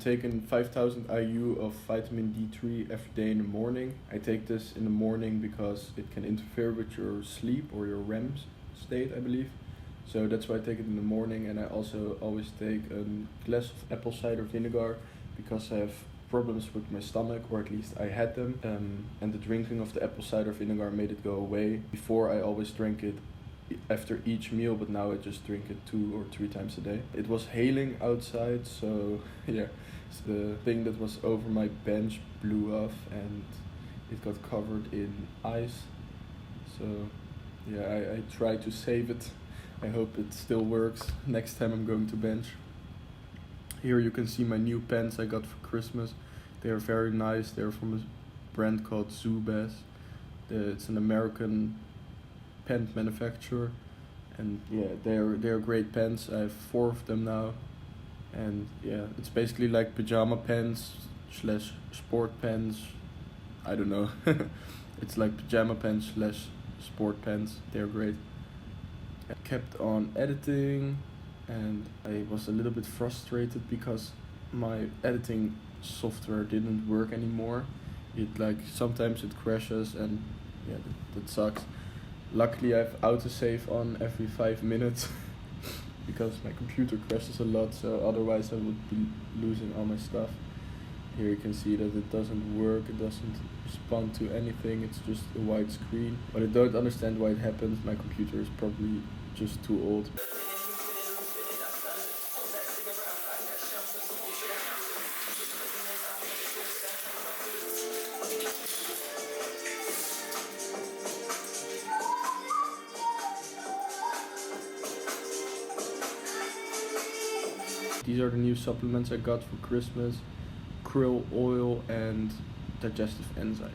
taking 5000 IU of vitamin D3 every day in the morning. I take this in the morning because it can interfere with your sleep or your REM state, I believe. So that's why I take it in the morning, and I also always take a glass of apple cider vinegar because I have problems with my stomach, or at least I had them. And the drinking of the apple cider vinegar made it go away. Before I always drank it after each meal, but now I just drink it 2 or 3 times a day. It was hailing outside, so yeah, the thing that was over my bench blew off and it got covered in ice. So yeah, I tried to save it. I hope it still works next time I'm going to bench. Here you can see my new pants I got for Christmas. They are very nice. They're from a brand called ZUBAZ. It's an American pant manufacturer, and yeah, they're great pants. I have 4 of them now, and yeah, it's basically like pajama pants slash sport pants. I don't know. It's like pajama pants slash sport pants. They're great. I kept on editing, and I was a little bit frustrated because my editing software didn't work anymore. It like sometimes it crashes, and yeah, that sucks. Luckily I have autosave on every 5 minutes because my computer crashes a lot, so otherwise I would be losing all my stuff. Here you can see that it doesn't work, it doesn't respond to anything, it's just a white screen. But I don't understand why it happens. My computer is probably just too old. These are the new supplements I got for Christmas: krill oil and digestive enzymes.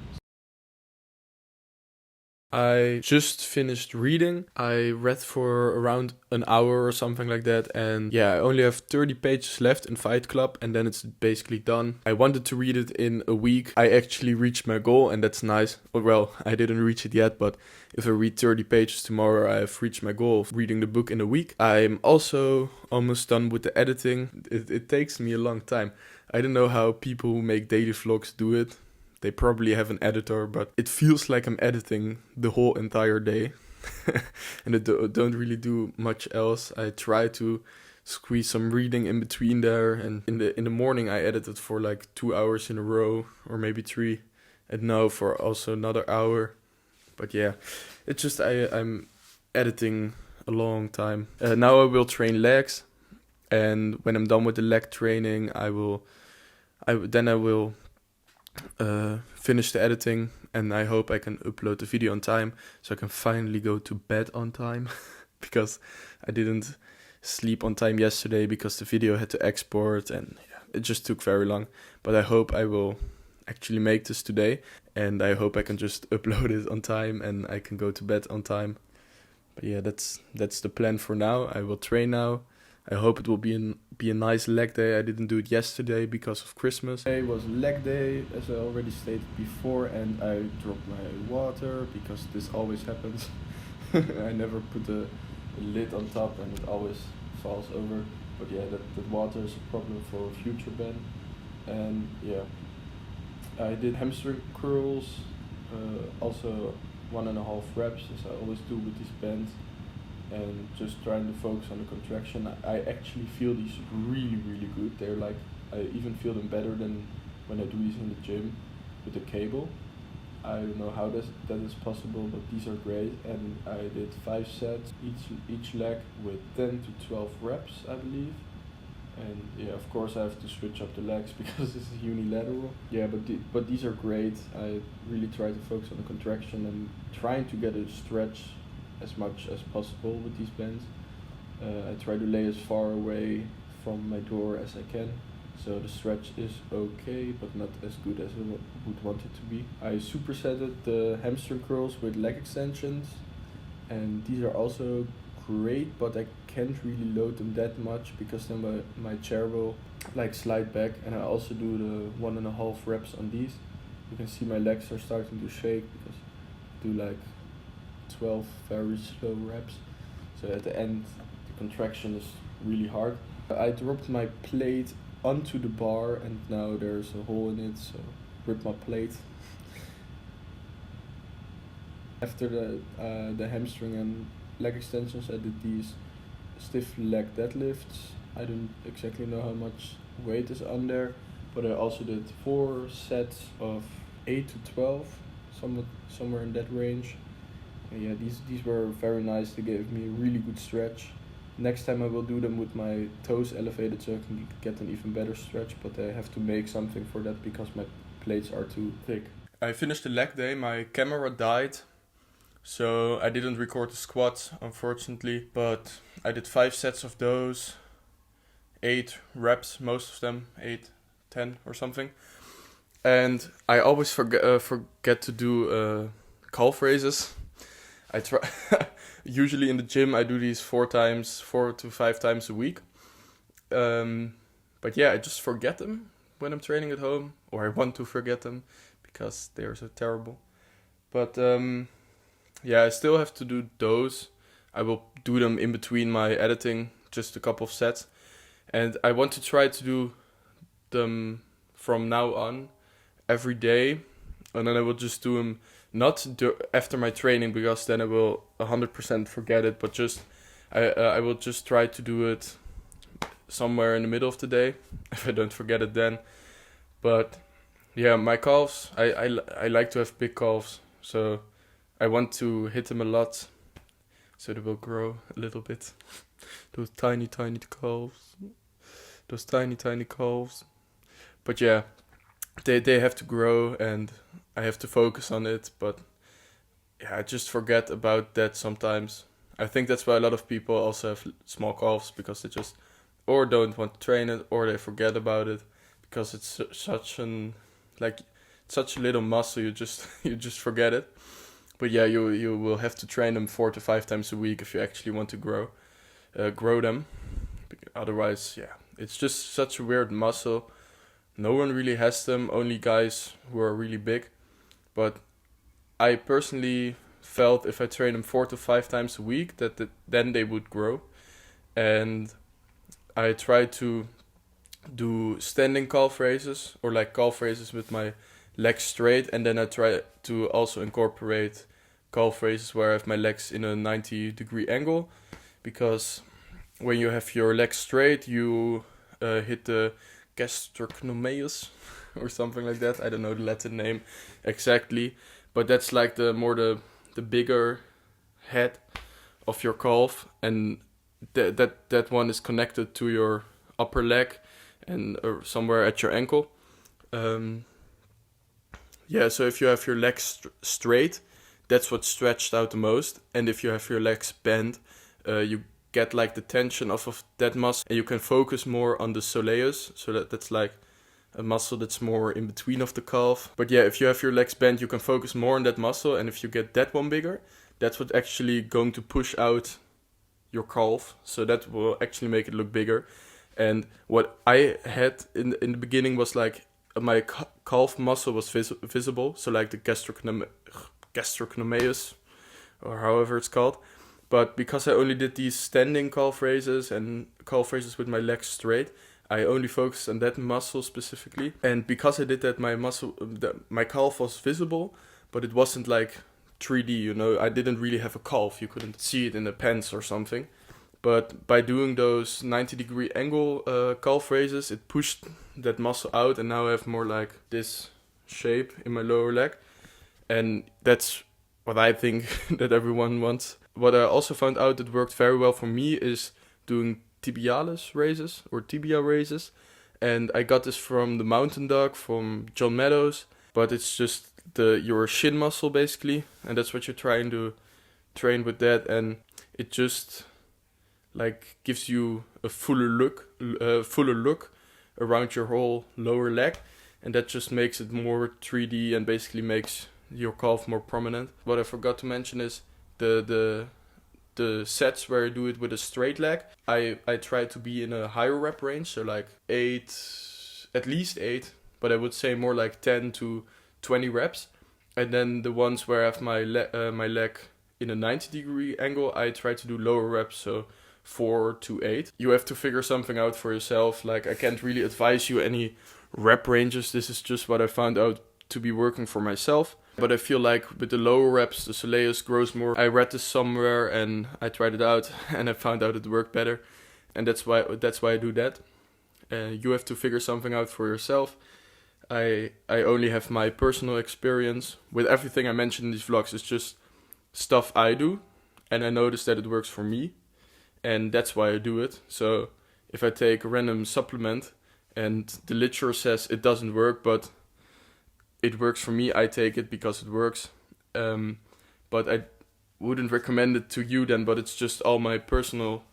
I just finished reading. I read for around an hour or something like that, and yeah, I only have 30 pages left in Fight Club, and then it's basically done. I wanted to read it in a week. I actually reached my goal, and that's nice. Well, I didn't reach it yet, but if I read 30 pages tomorrow, I've reached my goal of reading the book in a week. I'm also almost done with the editing. It takes me a long time. I don't know how people who make daily vlogs do it. They probably have an editor, but it feels like I'm editing the whole entire day. And I don't really do much else. I try to squeeze some reading in between there, and in the morning I edited for like 2 hours in a row, or maybe 3, and now for also another hour. But yeah, it's just I'm editing a long time. Now I will train legs, and when I'm done with the leg training, I will finish the editing, and I hope I can upload the video on time so I can finally go to bed on time because I didn't sleep on time yesterday because the video had to export, and yeah, it just took very long. But I hope I will actually make this today, and I hope I can just upload it on time and I can go to bed on time. But yeah, that's the plan for now. I will train now. I hope it will be a nice leg day. I didn't do it yesterday because of Christmas. Today was leg day, as I already stated before, and I dropped my water because this always happens. I never put a lid on top and it always falls over. But yeah, that water is a problem for future Ben. And yeah, I did hamstring curls, also 1.5 reps, as I always do with these bands. And just trying to focus on the contraction. I actually feel these really, really good. They're like, I even feel them better than when I do these in the gym with the cable. I don't know how that is possible, but these are great. And I did 5 sets, each leg with 10 to 12 reps, I believe. And yeah, of course I have to switch up the legs because this is unilateral. Yeah, but these are great. I really try to focus on the contraction and trying to get a stretch as much as possible with these bands. I try to lay as far away from my door as I can, so the stretch is okay, but not as good as I would want it to be. I supersetted the hamstring curls with leg extensions, and these are also great, but I can't really load them that much because then my chair will like slide back. And I also do the 1.5 reps on these. You can see my legs are starting to shake because I do like 12 very slow reps, so at the end the contraction is really hard. I dropped my plate onto the bar and now there's a hole in it, so rip my plate. After the hamstring and leg extensions, I did these stiff leg deadlifts. I don't exactly know how much weight is on there, but I also did 4 sets of 8 to 12, somewhere in that range. And yeah, these were very nice. They gave me a really good stretch. Next time I will do them with my toes elevated so I can get an even better stretch, but I have to make something for that because my plates are too thick. I finished the leg day, my camera died, so I didn't record the squats unfortunately, but I did 5 sets of those, 8 reps, most of them, 8, 10 or something. And I always forget to do calf raises. I try. Usually in the gym I do these 4 to 5 times a week. But yeah, I just forget them when I'm training at home, or I want to forget them because they are so terrible. But yeah, I still have to do those. I will do them in between my editing, just a couple of sets. And I want to try to do them from now on every day. And then I will just do them not after my training, because then I will 100% forget it. But just I will just try to do it somewhere in the middle of the day if I don't forget it then. But yeah, my calves, I like to have big calves, so I want to hit them a lot so they will grow a little bit. Those tiny calves. Those tiny calves. But yeah, they have to grow and I have to focus on it. But yeah, I just forget about that sometimes. I think that's why a lot of people also have small calves, because they just or don't want to train it, or they forget about it because it's such a little muscle. You just forget it. But yeah, you will have to train them 4 to 5 times a week if you actually want to grow them. Otherwise, yeah, it's just such a weird muscle. No one really has them, only guys who are really big. But I personally felt if I train them 4 to 5 times a week, then they would grow. And I try to do standing calf raises, or like calf raises with my legs straight, and then I try to also incorporate calf raises where I have my legs in a 90-degree angle, because when you have your legs straight, you hit the gastrocnemius or something like that. I don't know the Latin name exactly, but that's like the bigger head of your calf, and that one is connected to your upper leg and somewhere at your ankle. Yeah, so if you have your legs straight, that's what's stretched out the most. And if you have your legs bent, you get like the tension off of that muscle, and you can focus more on the soleus. So that's like a muscle that's more in between of the calf. But yeah, if you have your legs bent, you can focus more on that muscle. And if you get that one bigger, that's what actually going to push out your calf. So that will actually make it look bigger. And what I had in the beginning was like my calf muscle was visible. So like the gastrocnemius, or however it's called. But because I only did these standing calf raises and calf raises with my legs straight, I only focused on that muscle specifically. And because I did that, my calf was visible, but it wasn't like 3D, you know. I didn't really have a calf. You couldn't see it in the pants or something. But by doing those 90-degree angle calf raises, it pushed that muscle out, and now I have more like this shape in my lower leg. And that's what I think that everyone wants. What I also found out that worked very well for me is doing tibialis raises, or tibia raises. And I got this from the Mountain Dog, from John Meadows. But it's just your shin muscle basically, and that's what you're trying to train with that. And it just like gives you a fuller look around your whole lower leg, and that just makes it more 3D and basically makes your calf more prominent. What I forgot to mention is the sets where I do it with a straight leg. I try to be in a higher rep range, so like 8, at least 8, but I would say more like 10 to 20 reps. And then the ones where I have my leg in a 90-degree angle, I try to do lower reps, so 4 to 8. You have to figure something out for yourself. Like, I can't really advise you any rep ranges. This is just what I found out to be working for myself. But I feel like with the lower reps, the soleus grows more. I read this somewhere and I tried it out and I found out it worked better. And that's why I do that. You have to figure something out for yourself. I only have my personal experience with everything I mentioned in these vlogs. It's just stuff I do, and I noticed that it works for me, and that's why I do it. So if I take a random supplement and the literature says it doesn't work, but it works for me, I take it because it works. But I wouldn't recommend it to you then, but it's just all my personal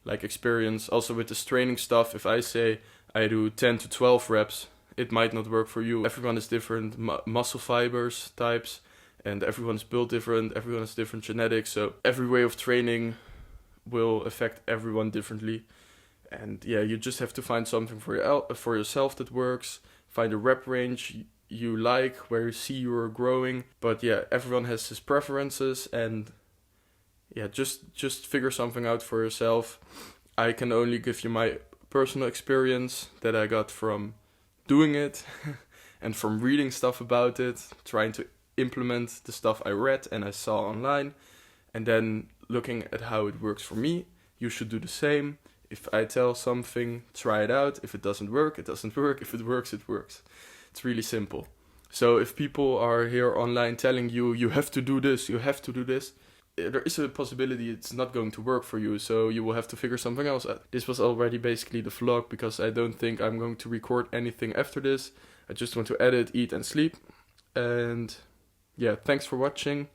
experience. Also with this training stuff, if I say I do 10 to 12 reps, it might not work for you. Everyone is different muscle fibers types, and everyone's built different, everyone has different genetics, so every way of training will affect everyone differently. And yeah, you just have to find something for yourself that works, find a rep range you like, where you see you're growing. But yeah, everyone has his preferences, and yeah, just figure something out for yourself. I can only give you my personal experience that I got from doing it and from reading stuff about it, trying to implement the stuff I read and I saw online, and then looking at how it works for me. You should do the same. If I tell something, try it out. If it doesn't work, it doesn't work. If it works, it works. It's really simple. So if people are here online telling you, you have to do this, you have to do this, there is a possibility it's not going to work for you, so you will have to figure something else out. This was already basically the vlog, because I don't think I'm going to record anything after this. I just want to edit, eat and sleep. And yeah, thanks for watching.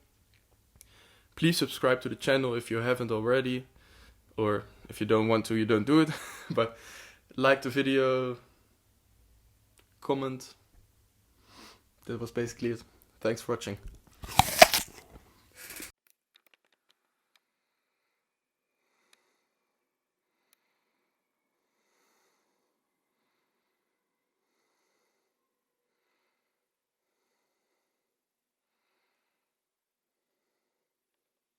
Please subscribe to the channel if you haven't already, or if you don't want to, you don't do it. But like the video, comment. That was basically it. Thanks for watching.